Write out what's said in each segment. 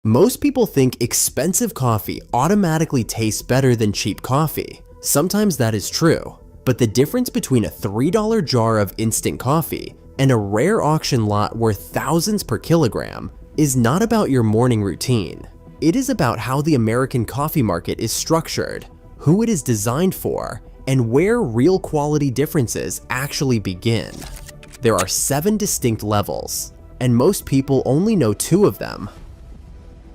Most people think expensive coffee automatically tastes better than cheap coffee. Sometimes that is true, but the difference between a $3 jar of instant coffee and a rare auction lot worth thousands per kilogram is not about your morning routine. It is about how the American coffee market is structured, who it is designed for, and where real quality differences actually begin. There are 7 distinct levels, and most people only know 2 of them.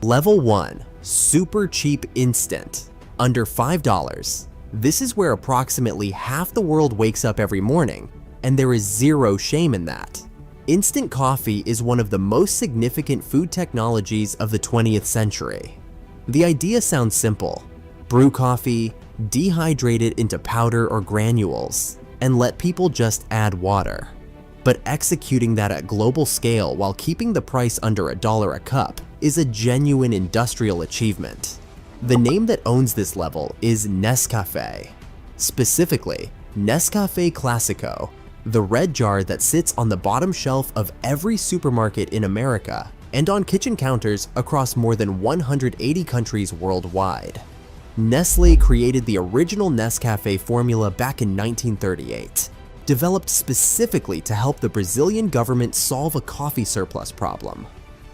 Level 1, super cheap instant, under $5. This is where approximately half the world wakes up every morning, and there is zero shame in that. Instant coffee is one of the most significant food technologies of the 20th century. The idea sounds simple. Brew coffee, dehydrate it into powder or granules, and let people just add water. But executing that at global scale while keeping the price under $1 a cup is a genuine industrial achievement. The name that owns this level is Nescafé. Specifically, Nescafé Classico, the red jar that sits on the bottom shelf of every supermarket in America and on kitchen counters across more than 180 countries worldwide. Nestlé created the original Nescafé formula back in 1938, developed specifically to help the Brazilian government solve a coffee surplus problem.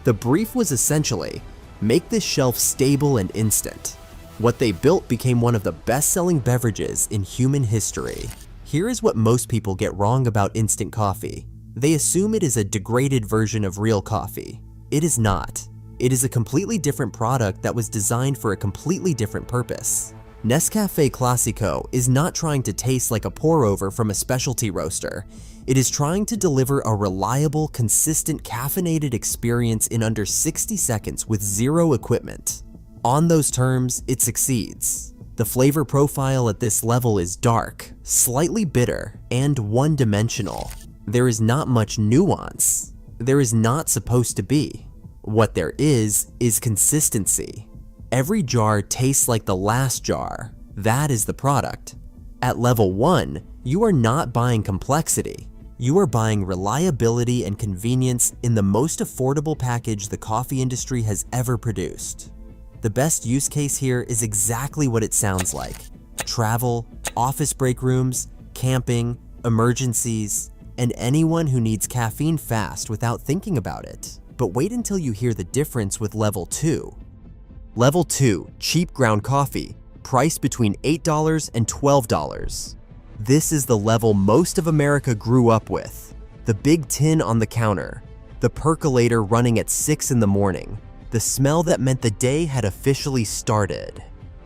The brief was essentially, make this shelf stable and instant. What they built became one of the best-selling beverages in human history. Here is what most people get wrong about instant coffee. They assume it is a degraded version of real coffee. It is not. It is a completely different product that was designed for a completely different purpose. Nescafé Classico is not trying to taste like a pour-over from a specialty roaster. It is trying to deliver a reliable, consistent caffeinated experience in under 60 seconds with zero equipment. On those terms, it succeeds. The flavor profile at this level is dark, slightly bitter, and one-dimensional. There is not much nuance. There is not supposed to be. What there is consistency. Every jar tastes like the last jar. That is the product. At level 1, you are not buying complexity. You are buying reliability and convenience in the most affordable package the coffee industry has ever produced. The best use case here is exactly what it sounds like. Travel, office break rooms, camping, emergencies, and anyone who needs caffeine fast without thinking about it. But wait until you hear the difference with level 2. Level 2, cheap ground coffee, priced between $8 and $12. This is the level most of America grew up with. The big tin on the counter, the percolator running at 6 in the morning, the smell that meant the day had officially started.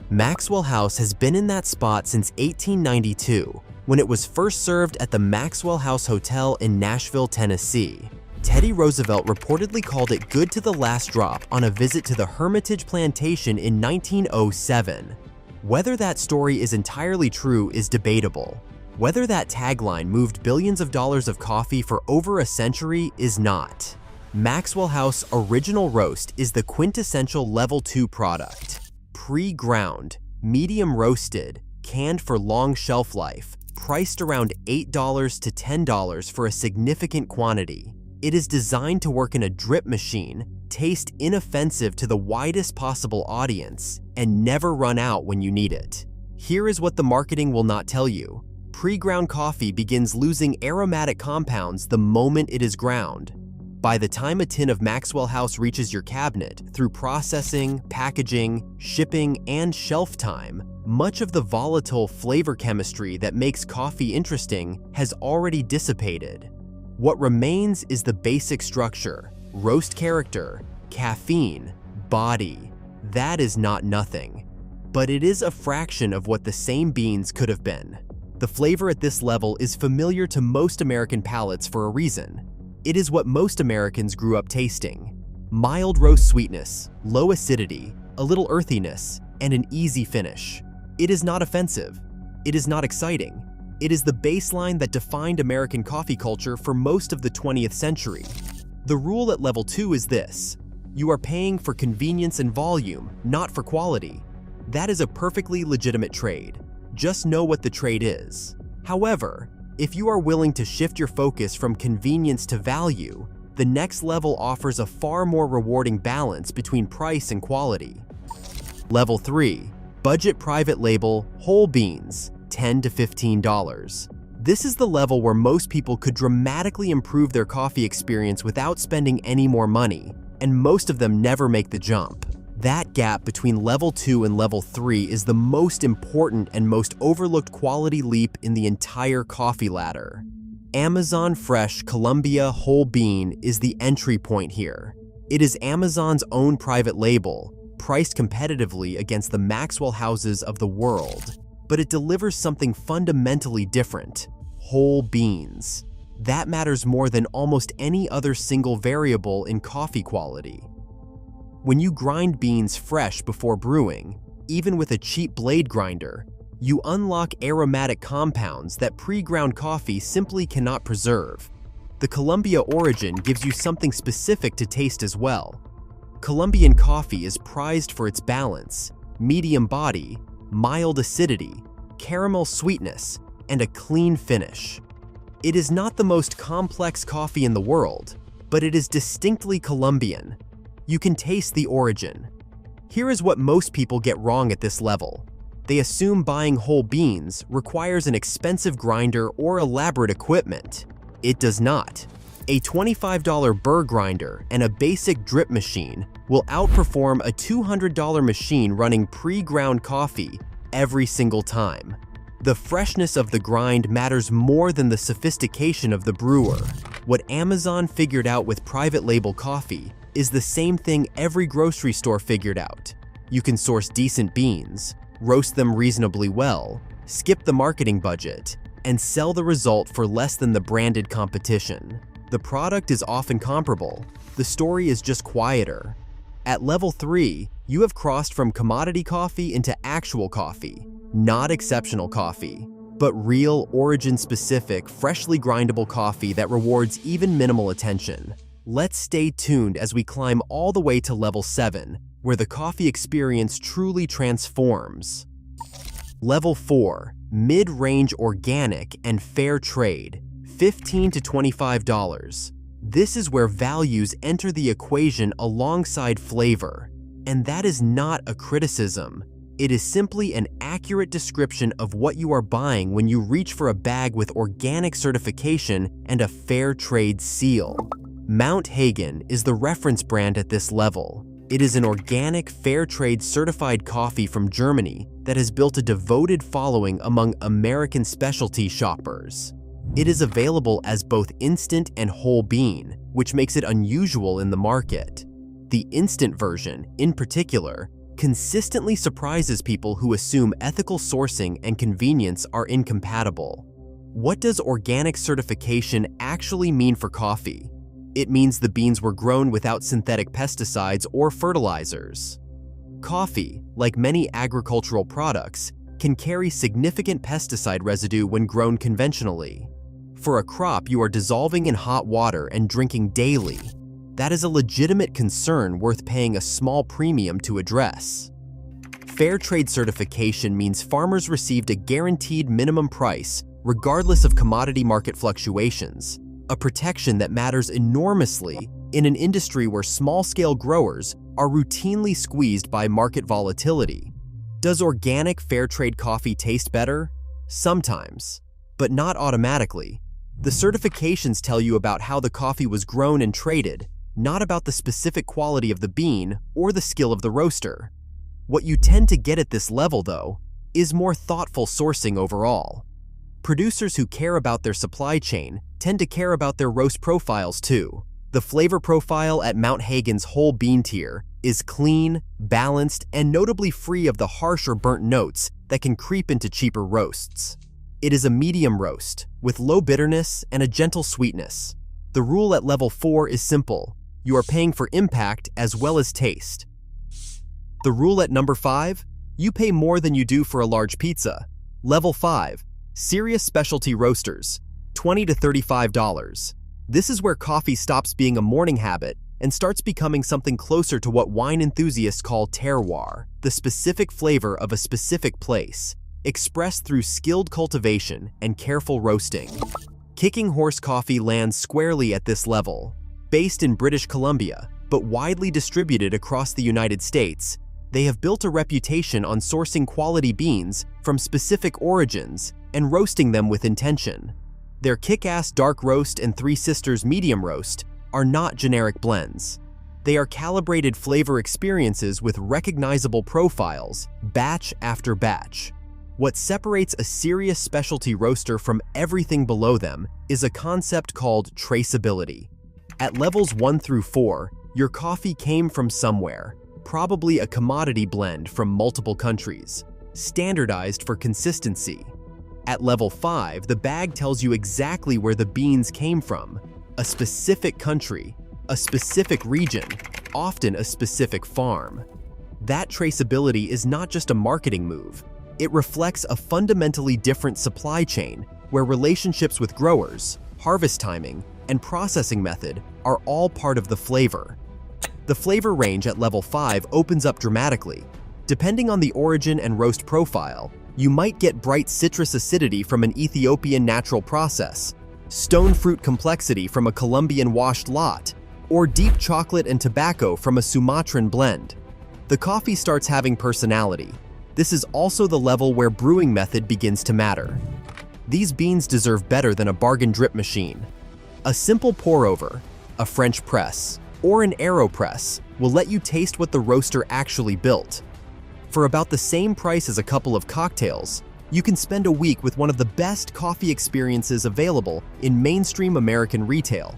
Maxwell House has been in that spot since 1892, when it was first served at the Maxwell House Hotel in Nashville, Tennessee. Teddy Roosevelt reportedly called it good to the last drop on a visit to the Hermitage Plantation in 1907. Whether that story is entirely true is debatable. Whether that tagline moved billions of dollars of coffee for over a century is not. Maxwell House Original Roast is the quintessential level 2 product. Pre-ground, medium roasted, canned for long shelf life, priced around $8 to $10 for a significant quantity. It is designed to work in a drip machine, taste inoffensive to the widest possible audience, and never run out when you need it. Here is what the marketing will not tell you. Pre-ground coffee begins losing aromatic compounds the moment it is ground. By the time a tin of Maxwell House reaches your cabinet, through processing, packaging, shipping, and shelf time, much of the volatile flavor chemistry that makes coffee interesting has already dissipated. What remains is the basic structure, roast character, caffeine, body. That is not nothing. But it is a fraction of what the same beans could have been. The flavor at this level is familiar to most American palates for a reason. It is what most Americans grew up tasting. Mild roast sweetness, low acidity, a little earthiness, and an easy finish. It is not offensive. It is not exciting. It is the baseline that defined American coffee culture for most of the 20th century. The rule at level 2 is this: you are paying for convenience and volume, not for quality. That is a perfectly legitimate trade. Just know what the trade is. However, if you are willing to shift your focus from convenience to value, The next level offers a far more rewarding balance between price and quality. Level 3. Budget private label whole beans, $10 to $15. This is the level where most people could dramatically improve their coffee experience without spending any more money, and most of them never make the jump. That gap between level 2 and level 3 is the most important and most overlooked quality leap in the entire coffee ladder. Amazon Fresh Colombia Whole Bean is the entry point here. It is Amazon's own private label, priced competitively against the Maxwell houses of the world. But it delivers something fundamentally different: whole beans. That matters more than almost any other single variable in coffee quality. When you grind beans fresh before brewing, even with a cheap blade grinder, you unlock aromatic compounds that pre-ground coffee simply cannot preserve. The Colombia origin gives you something specific to taste as well. Colombian coffee is prized for its balance, medium body, mild acidity, caramel sweetness, and a clean finish. It is not the most complex coffee in the world, but it is distinctly Colombian. You can taste the origin. Here is what most people get wrong at this level. They assume buying whole beans requires an expensive grinder or elaborate equipment. It does not. A $25 burr grinder and a basic drip machine will outperform a $200 machine running pre-ground coffee every single time. The freshness of the grind matters more than the sophistication of the brewer. What Amazon figured out with private label coffee is the same thing every grocery store figured out. You can source decent beans, roast them reasonably well, skip the marketing budget, and sell the result for less than the branded competition. The product is often comparable. The story is just quieter. At level 3, you have crossed from commodity coffee into actual coffee, not exceptional coffee, but real, origin-specific, freshly grindable coffee that rewards even minimal attention. Let's stay tuned as we climb all the way to level 7, where the coffee experience truly transforms. Level 4, mid-range organic and fair trade, $15 to $25. This is where values enter the equation alongside flavor. And that is not a criticism. It is simply an accurate description of what you are buying when you reach for a bag with organic certification and a fair trade seal. Mount Hagen is the reference brand at this level. It is an organic, fair trade certified coffee from Germany that has built a devoted following among American specialty shoppers. It is available as both instant and whole bean, which makes it unusual in the market. The instant version, in particular, consistently surprises people who assume ethical sourcing and convenience are incompatible. What does organic certification actually mean for coffee? It means the beans were grown without synthetic pesticides or fertilizers. Coffee, like many agricultural products, can carry significant pesticide residue when grown conventionally. For a crop you are dissolving in hot water and drinking daily, that is a legitimate concern worth paying a small premium to address. Fair trade certification means farmers received a guaranteed minimum price regardless of commodity market fluctuations, a protection that matters enormously in an industry where small-scale growers are routinely squeezed by market volatility. Does organic fair trade coffee taste better? Sometimes, but not automatically. The certifications tell you about how the coffee was grown and traded, not about the specific quality of the bean or the skill of the roaster. What you tend to get at this level, though, is more thoughtful sourcing overall. Producers who care about their supply chain tend to care about their roast profiles too. The flavor profile at Mount Hagen's whole bean tier is clean, balanced, and notably free of the harsh or burnt notes that can creep into cheaper roasts. It is a medium roast, with low bitterness and a gentle sweetness. The rule at level 4 is simple. You are paying for impact as well as taste. The rule at number 5, you pay more than you do for a large pizza. Level 5, serious specialty roasters, $20 to $35. This is where coffee stops being a morning habit and starts becoming something closer to what wine enthusiasts call terroir, the specific flavor of a specific place, expressed through skilled cultivation and careful roasting. Kicking Horse coffee lands squarely at this level. Based in British Columbia, but widely distributed across the United States, they have built a reputation on sourcing quality beans from specific origins and roasting them with intention. Their kick-ass dark roast and Three Sisters medium roast are not generic blends. They are calibrated flavor experiences with recognizable profiles, batch after batch. What separates a serious specialty roaster from everything below them is a concept called traceability. At levels 1 through 4, your coffee came from somewhere, probably a commodity blend from multiple countries, standardized for consistency. At level 5, the bag tells you exactly where the beans came from, a specific country, a specific region, often a specific farm. That traceability is not just a marketing move. It reflects a fundamentally different supply chain where relationships with growers, harvest timing, and processing method are all part of the flavor. The flavor range at level 5 opens up dramatically. Depending on the origin and roast profile, you might get bright citrus acidity from an Ethiopian natural process, stone fruit complexity from a Colombian washed lot, or deep chocolate and tobacco from a Sumatran blend. The coffee starts having personality. This is also the level where brewing method begins to matter. These beans deserve better than a bargain drip machine. A simple pour-over, a French press, or an AeroPress will let you taste what the roaster actually built. For about the same price as a couple of cocktails, you can spend a week with one of the best coffee experiences available in mainstream American retail.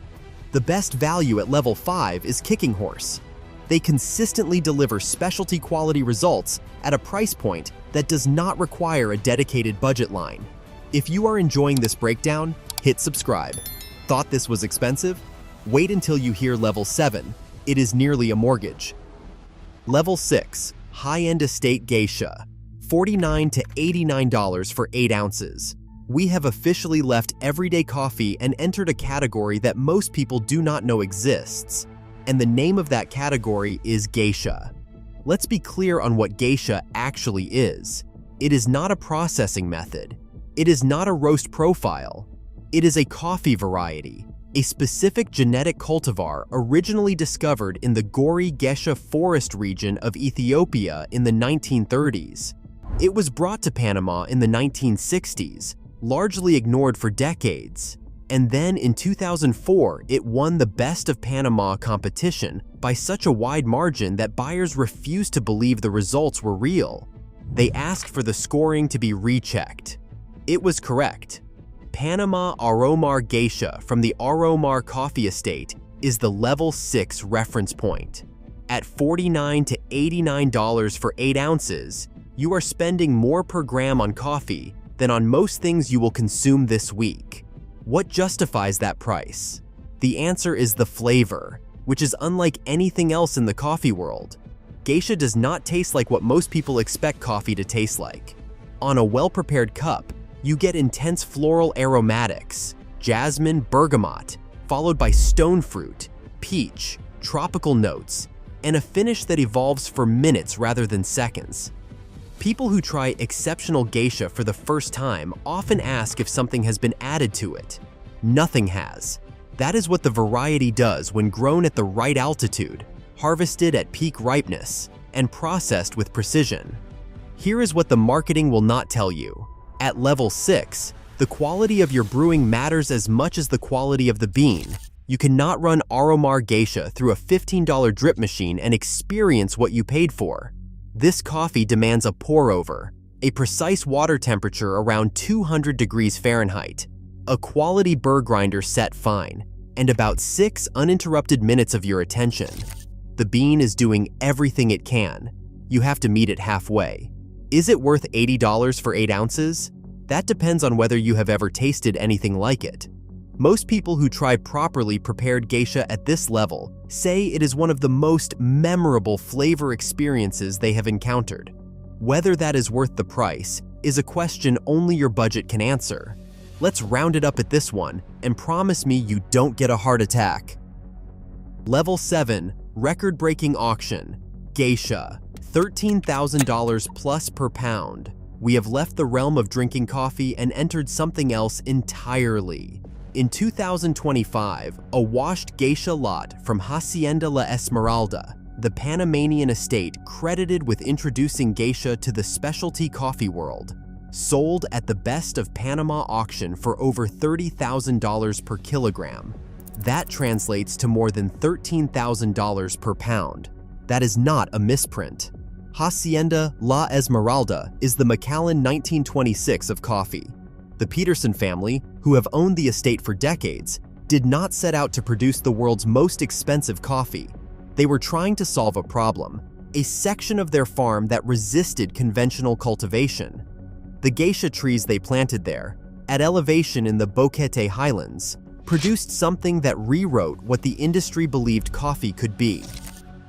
The best value at level 5 is Kicking Horse. They consistently deliver specialty quality results at a price point that does not require a dedicated budget line. If you are enjoying this breakdown, hit subscribe. Thought this was expensive? Wait until you hear level 7. It is nearly a mortgage. Level 6, high-end estate Geisha, $49 to $89 for 8 ounces. We have officially left everyday coffee and entered a category that most people do not know exists. And the name of that category is Geisha. Let's be clear on what Geisha actually is. It is not a processing method. It is not a roast profile. It is a coffee variety, a specific genetic cultivar originally discovered in the Gori Geisha forest region of Ethiopia in the 1930s. It was brought to Panama in the 1960s, largely ignored for decades. And then in 2004, it won the Best of Panama competition by such a wide margin that buyers refused to believe the results were real. They asked for the scoring to be rechecked. It was correct. Panama Aromar Geisha from the Aromar Coffee Estate is the level 6 reference point. At $49 to $89 for 8 ounces, you are spending more per gram on coffee than on most things you will consume this week. What justifies that price? The answer is the flavor, which is unlike anything else in the coffee world. Geisha does not taste like what most people expect coffee to taste like. On a well-prepared cup, you get intense floral aromatics, jasmine, bergamot, followed by stone fruit, peach, tropical notes, and a finish that evolves for minutes rather than seconds. People who try exceptional Geisha for the first time often ask if something has been added to it. Nothing has. That is what the variety does when grown at the right altitude, harvested at peak ripeness, and processed with precision. Here is what the marketing will not tell you. At level 6, the quality of your brewing matters as much as the quality of the bean. You cannot run Aromar Geisha through a $15 drip machine and experience what you paid for. This coffee demands a pour-over, a precise water temperature around 200 degrees Fahrenheit, a quality burr grinder set fine, and about 6 uninterrupted minutes of your attention. The bean is doing everything it can. You have to meet it halfway. Is it worth $80 for 8 ounces? That depends on whether you have ever tasted anything like it. Most people who try properly prepared Geisha at this level say it is one of the most memorable flavor experiences they have encountered. Whether that is worth the price is a question only your budget can answer. Let's round it up at this one and promise me you don't get a heart attack. Level 7, record-breaking auction, Geisha, $13,000 plus per pound. We have left the realm of drinking coffee and entered something else entirely. In 2025, a washed geisha lot from Hacienda La Esmeralda, the Panamanian estate credited with introducing geisha to the specialty coffee world, sold at the Best of Panama auction for over $30,000 per kilogram. That translates to more than $13,000 per pound. That is not a misprint. Hacienda La Esmeralda is the Macallan 1926 of coffee. The Peterson family, who have owned the estate for decades, did not set out to produce the world's most expensive coffee. They were trying to solve a problem, a section of their farm that resisted conventional cultivation. The geisha trees they planted there, at elevation in the Boquete Highlands, produced something that rewrote what the industry believed coffee could be.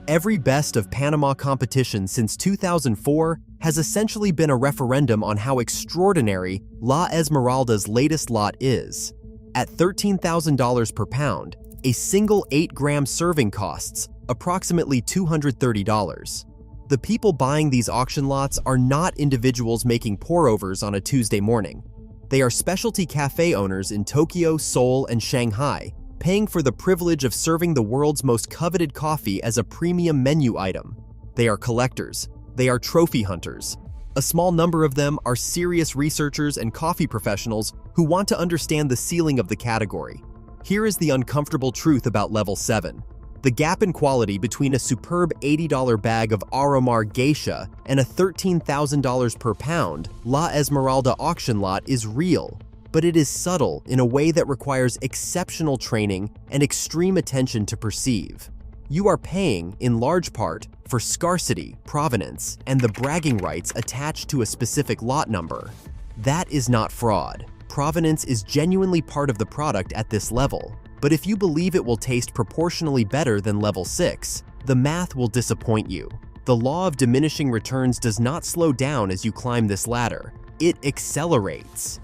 Every Best of Panama competition since 2004 has essentially been a referendum on how extraordinary La Esmeralda's latest lot is. At $13,000 per pound, a single 8-gram serving costs approximately $230. The people buying these auction lots are not individuals making pour-overs on a Tuesday morning. They are specialty cafe owners in Tokyo, Seoul, and Shanghai, paying for the privilege of serving the world's most coveted coffee as a premium menu item. They are collectors. They are trophy hunters. A small number of them are serious researchers and coffee professionals who want to understand the ceiling of the category. Here is the uncomfortable truth about Level 7. The gap in quality between a superb $80 bag of Aromar Geisha and a $13,000 per pound La Esmeralda auction lot is real, but it is subtle in a way that requires exceptional training and extreme attention to perceive. You are paying, in large part, for scarcity, provenance, and the bragging rights attached to a specific lot number. That is not fraud. Provenance is genuinely part of the product at this level, but if you believe it will taste proportionally better than Level 6, the math will disappoint you. The law of diminishing returns does not slow down as you climb this ladder. It accelerates.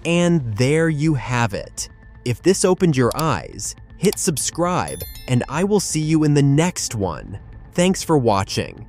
And there you have it. If this opened your eyes, hit subscribe, and I will see you in the next one. Thanks for watching.